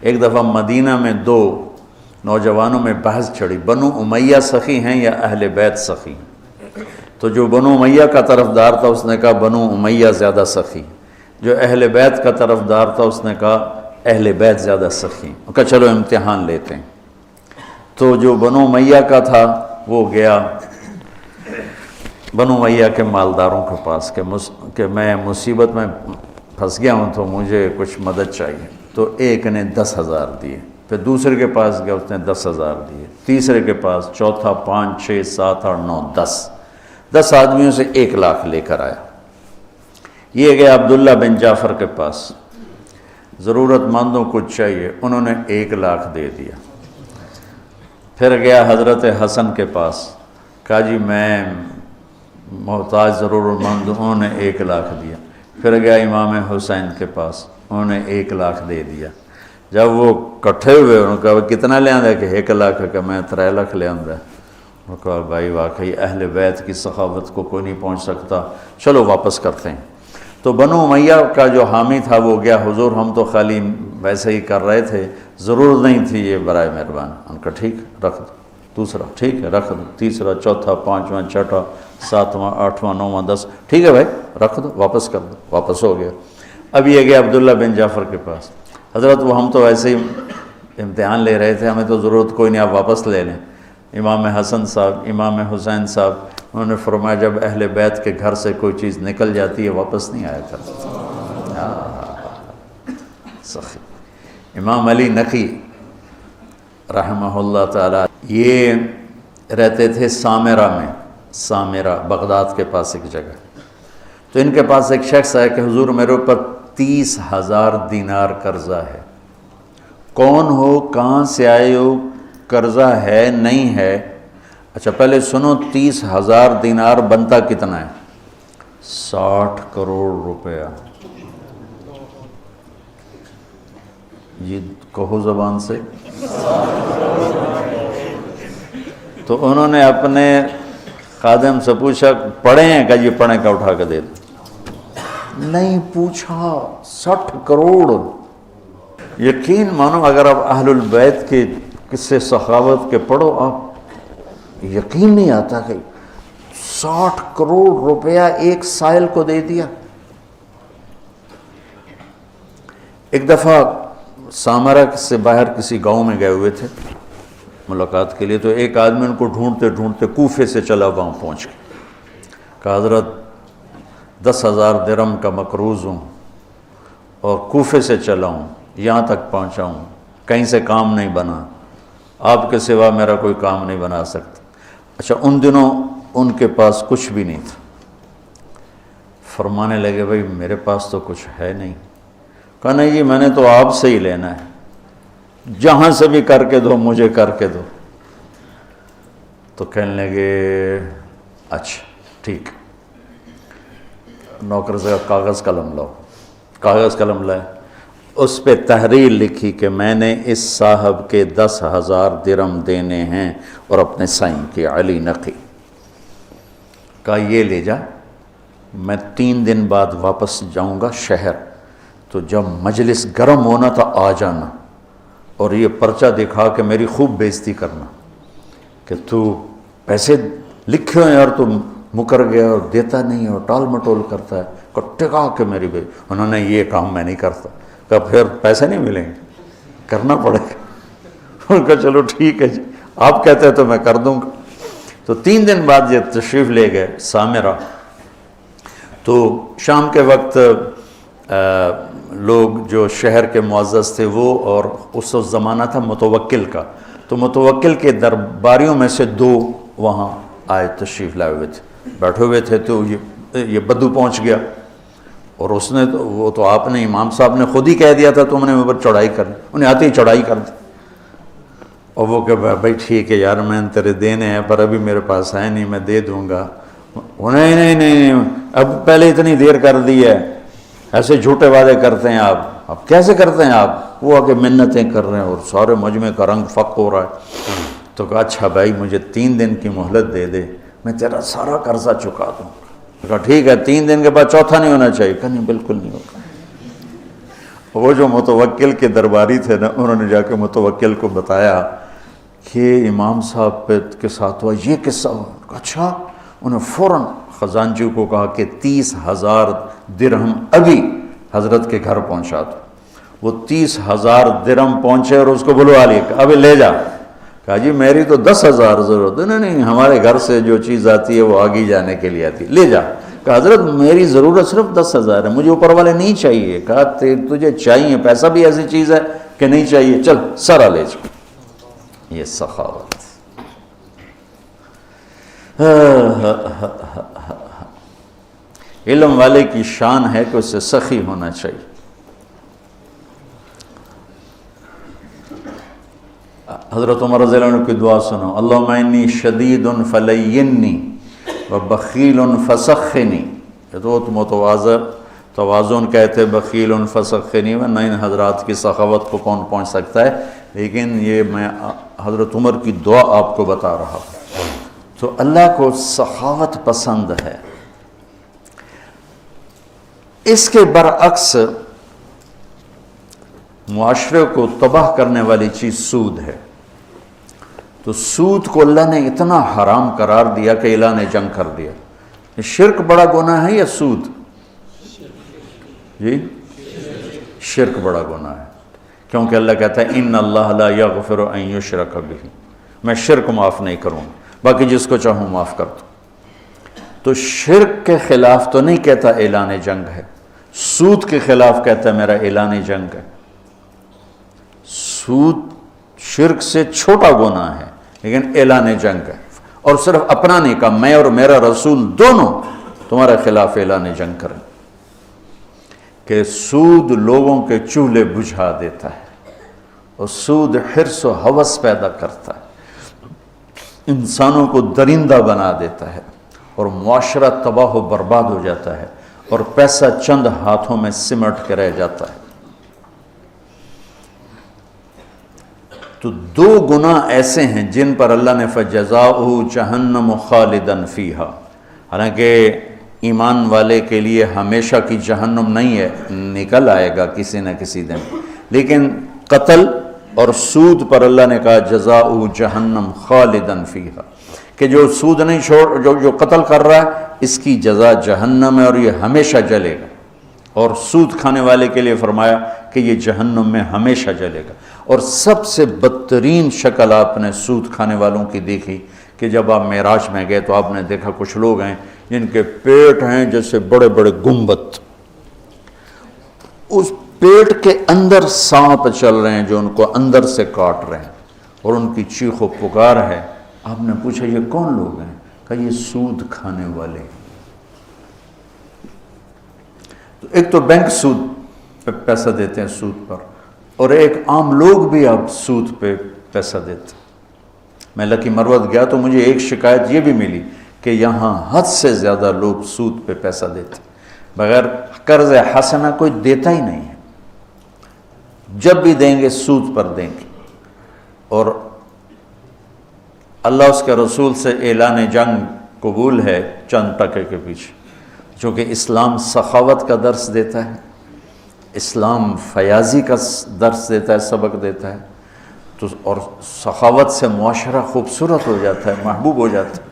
ایک دفعہ مدینہ میں دو نوجوانوں میں بحث چھڑی، بنو امیہ سخی ہیں یا اہل بیت سخی؟ تو جو بنو امیہ کا طرفدار تھا اس نے کہا بنو امیہ زیادہ سخی، جو اہل بیت کا طرفدار تھا اس نے کہا اہل بیت زیادہ سخی۔ کہا چلو امتحان لیتے ہیں۔ تو جو بنو امیہ کا تھا وہ گیا بنو امیہ کے مالداروں کے پاس کہ میں مصیبت میں پھنس گیا ہوں تو مجھے کچھ مدد چاہیے۔ تو ایک نے 10,000 دیے، پھر دوسرے کے پاس گیا اس نے 10,000 دیے، تیسرے کے پاس، چوتھا 5 6 7 8 9 10 آدمیوں سے 1 لاکھ لے کر آیا۔ یہ گیا عبداللہ بن جعفر کے پاس، ضرورت مندوں کو چاہیے، انہوں نے 1 لاکھ دے دیا۔ پھر گیا حضرت حسن کے پاس، کہا جی میں محتاج ضرورت مند ہوں، انہوں نے 1 لاکھ دیا۔ پھر گیا امام حسین کے پاس، انہوں نے 1 لاکھ دے دیا۔ جب وہ کٹھے ہوئے انہوں نے کہا کتنا لے آندہ کہ 1 لاکھ، کہ میں 3 لاکھ لے آندہ۔ انہوں نے کہا بھائی واقعی اہل بیت کی سخاوت کو کوئی نہیں پہنچ سکتا، چلو واپس کرتے ہیں۔ تو بنو امیہ کا جو حامی تھا وہ گیا، حضور ہم تو خالی ویسے ہی کر رہے تھے، ضرورت نہیں تھی، یہ برائے مہربان۔ ان کا ٹھیک رکھ دو، دوسرا ٹھیک ہے رکھ دو، تیسرا چوتھا 5واں 6واں 7واں 8واں 9واں 10، ٹھیک ہے بھائی رکھ دو، واپس کر دو، واپس ہو گیا۔ اب یہ گیا عبداللہ بن جعفر کے پاس، حضرت وہ ہم تو ایسے ہی امتحان لے رہے تھے، ہمیں تو ضرورت کوئی نہیں، آپ واپس لے لیں۔ امام حسن صاحب، امام حسین صاحب، انہوں نے فرمایا جب اہل بیت کے گھر سے کوئی چیز نکل جاتی ہے واپس نہیں آیا کرتی۔ سخی امام علی نقی رحمہ اللہ تعالی، یہ رہتے تھے سامرہ میں، سامرہ بغداد کے پاس ایک جگہ۔ تو ان کے پاس ایک شخص آیا کہ حضور میرے اوپر 30,000 دینار قرضہ ہے، کون ہو، کہاں سے آئے ہو، قرضہ ہے نہیں ہے؟ اچھا پہلے سنو، 30,000 دینار بنتا کتنا ہے؟ 60 کروڑ روپیہ۔ یہ کہو زبان سے۔ تو انہوں نے اپنے خادم سے پوچھا پڑھے ہیں؟ کہ یہ پڑھیں، کا اٹھا کے دے دو۔ نہیں پوچھا، 60 کروڑ۔ یقین مانو اگر آپ اہل البیت کے قصے سخاوت کے پڑھو، آپ یقین نہیں آتا کہ 60 کروڑ روپیہ ایک سائل کو دے دیا۔ ایک دفعہ سامرہ سے باہر کسی گاؤں میں گئے ہوئے تھے ملاقات کے لیے، تو ایک آدمی ان کو ڈھونڈتے ڈھونڈتے کوفے سے چلا وہاں پہنچ گیا۔ کہا حضرت 10,000 درہم کا مقروض ہوں اور کوفے سے چلا ہوں، یہاں تک پہنچا ہوں، کہیں سے کام نہیں بنا، آپ کے سوا میرا کوئی کام نہیں بنا سکتا۔ اچھا ان دنوں ان کے پاس کچھ بھی نہیں تھا۔ فرمانے لگے بھائی میرے پاس تو کچھ ہے نہیں۔ کہا نہیں جی میں نے تو آپ سے ہی لینا ہے، جہاں سے بھی کر کے دو مجھے کر کے دو۔ تو کہنے لگے اچھا ٹھیک، نوکر سے کاغذ قلم لاؤ۔ کاغذ قلم لائے، اس پہ تحریر لکھی کہ میں نے اس صاحب کے 10,000 درہم دینے ہیں اور اپنے سائن کی، علی نقی۔ کہا یہ لے جا، میں 3 دن بعد واپس جاؤں گا شہر، تو جب مجلس گرم ہونا تھا آ جانا اور یہ پرچہ دکھا کے میری خوب بےزتی کرنا کہ تو پیسے لکھے ہیں اور تو مکر گیا اور دیتا نہیں اور ٹال مٹول کرتا ہے، ٹکا کے میری انہوں نے یہ کام میں نہیں کرتا۔ کہا پھر پیسے نہیں ملیں گے، کرنا پڑے گا۔ ان کا چلو ٹھیک ہے جی، آپ کہتے ہیں تو میں کر دوں گا۔ تو 3 دن بعد یہ تشریف لے گئے سامرہ۔ تو شام کے وقت لوگ جو شہر کے معزز تھے وہ، اور اس زمانہ تھا متوکل کا، تو متوکل کے درباریوں میں سے 2 وہاں آئے، تشریف لائے ہوئے تھے، بیٹھے ہوئے تھے۔ تو یہ بدو پہنچ گیا اور اس نے تو وہ تو آپ نے امام صاحب نے خود ہی کہہ دیا تھا تم نے میرے پر چڑھائی کرنی، انہیں آتے ہی چڑھائی کر دی۔ اور وہ کہ بھائی ٹھیک ہے یار میں تیرے دینے ہیں پر ابھی میرے پاس ہے نہیں، میں دے دوں گا۔ نہیں اب پہلے اتنی دیر کر دی ہے، ایسے جھوٹے وعدے کرتے ہیں آپ۔ اب کیسے کرتے ہیں آپ؟ وہ آگے منتیں کر رہے ہیں اور سارے مجمع کا رنگ فق ہو رہا ہے۔ تو کہا اچھا بھائی مجھے 3 دن کی مہلت دے دے، میں تیرا سارا قرضہ چکا دوں۔ کہا ٹھیک ہے، 3 دن کے بعد چوتھا نہیں ہونا چاہیے۔ کہا نہیں بالکل نہیں ہوگا۔ وہ جو متوکل کے درباری تھے نا، انہوں نے جا کے متوکل کو بتایا کہ امام صاحب کے ساتھ ہوا یہ قصہ ہوا۔ اچھا، انہوں نے فوراً خزانچی کو کہا کہ 30,000 درہم ابھی حضرت کے گھر پہنچا دو۔ وہ 30,000 درہم پہنچے اور اس کو بلوا لیا، ابھی لے جا۔ کہا جی میری تو 10,000 ضرورت ہے۔ نہیں، ہمارے گھر سے جو چیز آتی ہے وہ آگے جانے کے لیے آتی ہے، لے جا۔ کہا حضرت میری ضرورت صرف 10,000 ہے، مجھے اوپر والے نہیں چاہیے۔ کہا تجھے چاہیے، پیسہ بھی ایسی چیز ہے کہ نہیں چاہیے، چل سارا لے جا۔ یہ سخاوت۔ علم والے کی شان ہے کہ اسے سخی ہونا چاہیے۔ حضرت عمر رضی اللہ عنہ کی دعا سنو، اللہم انی شدید فلینی وبخیل فسخنی۔ یہ تو توازن کہتے بخیل فسخنی، ورنہ ان حضرات کی سخاوت کو کون پہنچ سکتا ہے، لیکن یہ میں حضرت عمر کی دعا آپ کو بتا رہا ہوں۔ تو اللہ کو سخاوت پسند ہے۔ اس کے برعکس معاشرے کو تباہ کرنے والی چیز سود ہے۔ تو سود کو اللہ نے اتنا حرام قرار دیا کہ اعلان جنگ کر دیا۔ شرک بڑا گناہ ہے یا سود؟ جی شرک بڑا گناہ ہے، کیونکہ اللہ کہتا ہے ان اللہ لا یغفر ان یشرک بہ، میں شرک معاف نہیں کروں، باقی جس کو چاہوں معاف کر دوں۔ تو شرک کے خلاف تو نہیں کہتا اعلان جنگ ہے، سود کے خلاف کہتا ہے میرا اعلان جنگ ہے۔ سود شرک سے چھوٹا گناہ ہے لیکن اعلان جنگ ہے، اور صرف اپنا نہیں کہا، میں اور میرا رسول دونوں تمہارے خلاف اعلان جنگ کریں۔ کہ سود لوگوں کے چولہے بجھا دیتا ہے، اور سود حرص و ہوس پیدا کرتا ہے، انسانوں کو درندہ بنا دیتا ہے، اور معاشرہ تباہ و برباد ہو جاتا ہے، اور پیسہ چند ہاتھوں میں سمٹ کے رہ جاتا ہے۔ تو دو گناہ ایسے ہیں جن پر اللہ نے فَجَزَاؤُهُ جَهَنَّمُ خَالِدًا فِيهَا، حالانکہ ایمان والے کے لیے ہمیشہ کی جہنم نہیں ہے، نکل آئے گا کسی نہ کسی دن، لیکن قتل اور سود پر اللہ نے کہا جزاؤ جہنم خالدن فیہا، کہ جو سود نہیں چھوڑ، جو قتل کر رہا ہے اس کی جزا جہنم ہے اور یہ ہمیشہ جلے گا، اور سود کھانے والے کے لیے فرمایا کہ یہ جہنم میں ہمیشہ جلے گا۔ اور سب سے بدترین شکل آپ نے سود کھانے والوں کی دیکھی کہ جب آپ معراج میں گئے تو آپ نے دیکھا کچھ لوگ ہیں جن کے پیٹ ہیں جیسے بڑے بڑے گنبد، اس پیٹ کے اندر سانپ چل رہے ہیں جو ان کو اندر سے کاٹ رہے ہیں، اور ان کی چیخ و پکار ہے۔ آپ نے پوچھا یہ کون لوگ ہیں؟ کہا یہ سود کھانے والے۔ تو ایک تو بینک سود پہ پیسہ دیتے ہیں، سود پر، اور ایک عام لوگ بھی اب سود پہ پیسہ دیتے ہیں۔ میں لکی مروت گیا تو مجھے ایک شکایت یہ بھی ملی کہ یہاں حد سے زیادہ لوگ سود پہ پیسہ دیتے ہیں، بغیر قرض حسنہ کوئی دیتا ہی نہیں ہے، جب بھی دیں گے سود پر دیں گے۔ اور اللہ اس کے رسول سے اعلان جنگ قبول ہے چند ٹکے کے پیچھے، چونکہ اسلام سخاوت کا درس دیتا ہے، اسلام فیاضی کا درس دیتا ہے، سبق دیتا ہے، تو اور سخاوت سے معاشرہ خوبصورت ہو جاتا ہے، محبوب ہو جاتا ہے۔